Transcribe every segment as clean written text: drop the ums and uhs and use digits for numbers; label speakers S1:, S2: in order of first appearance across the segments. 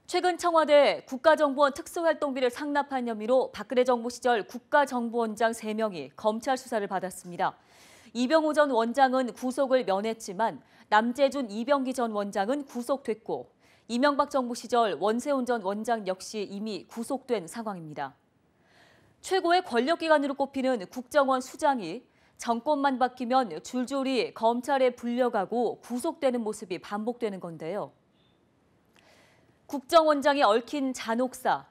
S1: 최근 청와대 국가정보원 특수활동비를 상납한 혐의로 박근혜 정부 시절 국가정보원장 3명이 검찰 수사를 받았습니다. 이병호 전 원장은 구속을 면했지만 남재준, 이병기 전 원장은 구속됐고 이명박 정부 시절 원세훈 전 원장 역시 이미 구속된 상황입니다. 최고의 권력기관으로 꼽히는 국정원 수장이 정권만 바뀌면 줄줄이 검찰에 불려가고 구속되는 모습이 반복되는 건데요. 국정원장이 얽힌 잔혹사,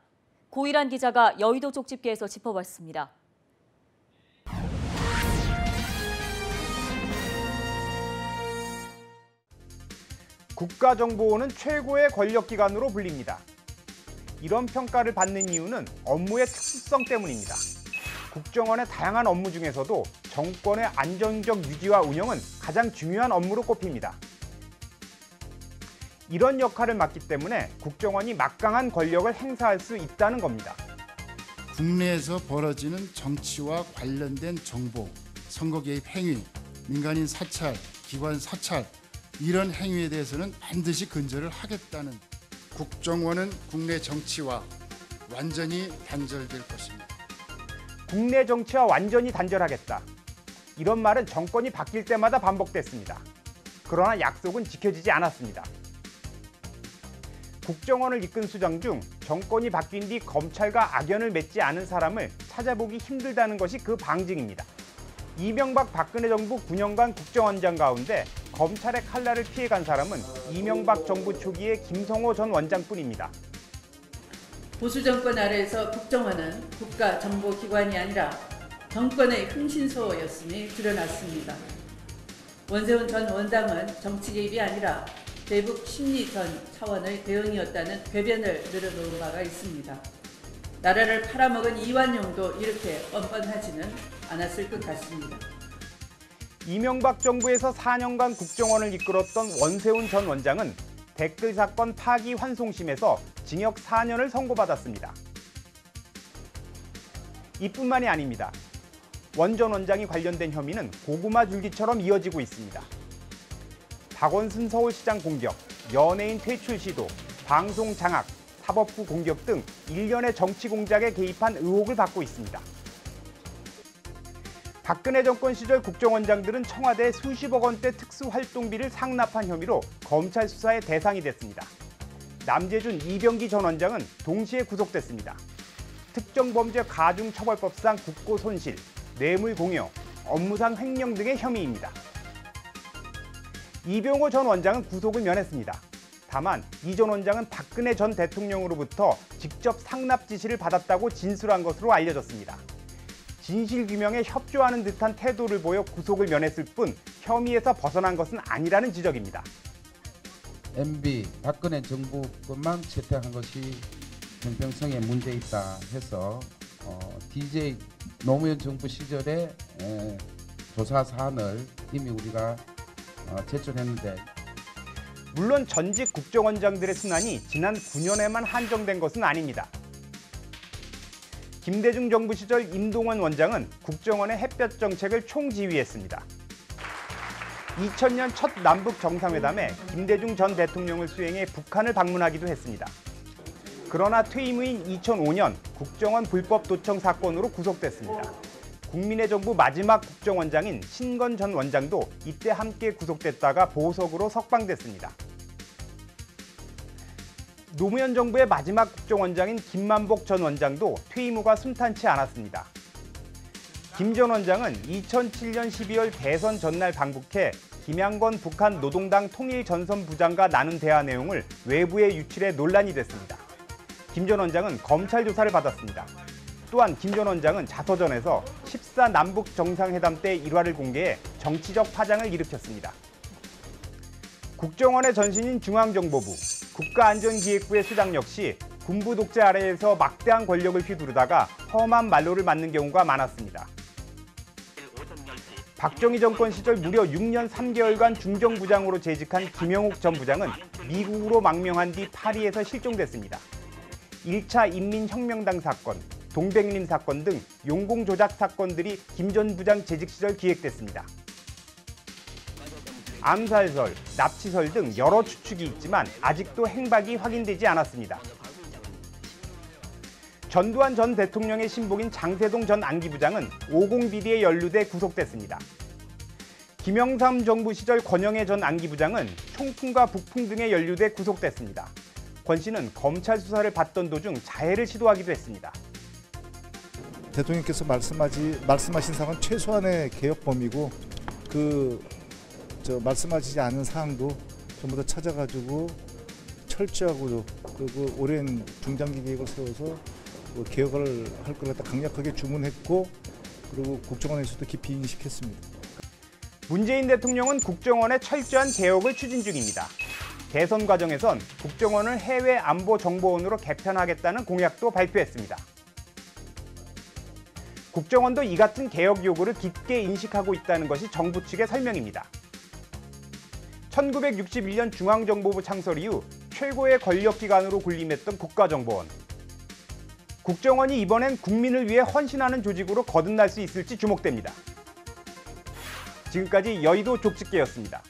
S1: 고일한 기자가 여의도 쪽집게에서 짚어봤습니다.
S2: 국가정보원은 최고의 권력기관으로 불립니다. 이런 평가를 받는 이유는 업무의 특수성 때문입니다. 국정원의 다양한 업무 중에서도 정권의 안정적 유지와 운영은 가장 중요한 업무로 꼽힙니다. 이런 역할을 맡기 때문에 국정원이 막강한 권력을 행사할 수 있다는 겁니다.
S3: 국내에서 벌어지는 정치와 관련된 정보, 선거 개입 행위, 민간인 사찰, 기관 사찰 이런 행위에 대해서는 반드시 근절을 하겠다는 국정원은 국내 정치와 완전히 단절될 것입니다.
S2: 국내 정치와 완전히 단절하겠다. 이런 말은 정권이 바뀔 때마다 반복됐습니다. 그러나 약속은 지켜지지 않았습니다. 국정원을 이끈 수장 중 정권이 바뀐 뒤 검찰과 악연을 맺지 않은 사람을 찾아보기 힘들다는 것이 그 방증입니다. 이명박 박근혜 정부 9년간 국정원장 가운데 검찰의 칼날을 피해간 사람은 이명박 정부 초기의 김성호 전 원장뿐입니다.
S4: 보수 정권 아래에서 국정원은 국가정보기관이 아니라 정권의 흥신소였음이 드러났습니다. 원세훈 전 원장은 정치 개입이 아니라 대북 심리 전 차원의 대응이었다는 궤변을 늘어놓은 바가 있습니다. 나라를 팔아먹은 이완용도 이렇게 뻔뻔하지는 않았을 것 같습니다.
S2: 이명박 정부에서 4년간 국정원을 이끌었던 원세훈 전 원장은 댓글 사건 파기환송심에서 징역 4년을 선고받았습니다. 이뿐만이 아닙니다. 원 전 원장이 관련된 혐의는 고구마 줄기처럼 이어지고 있습니다. 박원순 서울시장 공격, 연예인 퇴출 시도, 방송 장악, 사법부 공격 등 일련의 정치 공작에 개입한 의혹을 받고 있습니다. 박근혜 정권 시절 국정원장들은 청와대에 수십억 원대 특수활동비를 상납한 혐의로 검찰 수사의 대상이 됐습니다. 남재준, 이병기 전 원장은 동시에 구속됐습니다. 특정범죄 가중처벌법상 국고손실, 뇌물공여, 업무상 횡령 등의 혐의입니다. 이병호 전 원장은 구속을 면했습니다. 다만 이 전 원장은 박근혜 전 대통령으로부터 직접 상납 지시를 받았다고 진술한 것으로 알려졌습니다. 진실규명에 협조하는 듯한 태도를 보여 구속을 면했을 뿐 혐의에서 벗어난 것은 아니라는 지적입니다.
S5: MB 박근혜 정부 것만 채택한 것이 형평성에 문제 있다 해서 DJ 노무현 정부 시절에 조사 사안을 이미 우리가 제출했는데
S2: 물론 전직 국정원장들의 순환이 지난 9년에만 한정된 것은 아닙니다. 김대중 정부 시절 임동원 원장은 국정원의 햇볕 정책을 총지휘했습니다. 2000년 첫 남북 정상회담에 김대중 전 대통령을 수행해 북한을 방문하기도 했습니다. 그러나 퇴임 후인 2005년 국정원 불법 도청 사건으로 구속됐습니다. 국민의 정부 마지막 국정원장인 신건 전 원장도 이때 함께 구속됐다가 보석으로 석방됐습니다. 노무현 정부의 마지막 국정원장인 김만복 전 원장도 퇴임 후가 순탄치 않았습니다. 김 전 원장은 2007년 12월 대선 전날 방북해 김양건 북한 노동당 통일전선부장과 나눈 대화 내용을 외부에 유출해 논란이 됐습니다. 김 전 원장은 검찰 조사를 받았습니다. 또한 김 전 원장은 자서전에서 14 남북 정상회담 때 일화를 공개해 정치적 파장을 일으켰습니다. 국정원의 전신인 중앙정보부, 국가안전기획부의 수장 역시 군부 독재 아래에서 막대한 권력을 휘두르다가 험한 말로를 맞는 경우가 많았습니다. 박정희 정권 시절 무려 6년 3개월간 중정부장으로 재직한 김영욱 전 부장은 미국으로 망명한 뒤 파리에서 실종됐습니다. 1차 인민혁명당 사건, 동백림 사건 등 용공조작 사건들이 김 전 부장 재직 시절 기획됐습니다. 암살설, 납치설 등 여러 추측이 있지만 아직도 행박이 확인되지 않았습니다. 전두환 전 대통령의 신복인 장세동 전 안기부장은 50비리에 연루돼 구속됐습니다. 김영삼 정부 시절 권영애 전 안기부장은 총풍과 북풍 등에 연루돼 구속됐습니다. 권 씨는 검찰 수사를 받던 도중 자해를 시도하기도 했습니다.
S6: 대통령께서 말씀하신 사항은 최소한의 개혁 범위고 말씀하시지 않은 사항도 전부 다 찾아가지고 철저하고 그리고 오랜 중장기 계획을 세워서 개혁을 할 걸 갖다 강력하게 주문했고 그리고 국정원에서도 깊이 인식했습니다.
S2: 문재인 대통령은 국정원의 철저한 개혁을 추진 중입니다. 대선 과정에선 국정원을 해외 안보 정보원으로 개편하겠다는 공약도 발표했습니다. 국정원도 이 같은 개혁 요구를 깊게 인식하고 있다는 것이 정부 측의 설명입니다. 1961년 중앙정보부 창설 이후 최고의 권력기관으로 군림했던 국가정보원. 국정원이 이번엔 국민을 위해 헌신하는 조직으로 거듭날 수 있을지 주목됩니다. 지금까지 여의도 족집게였습니다.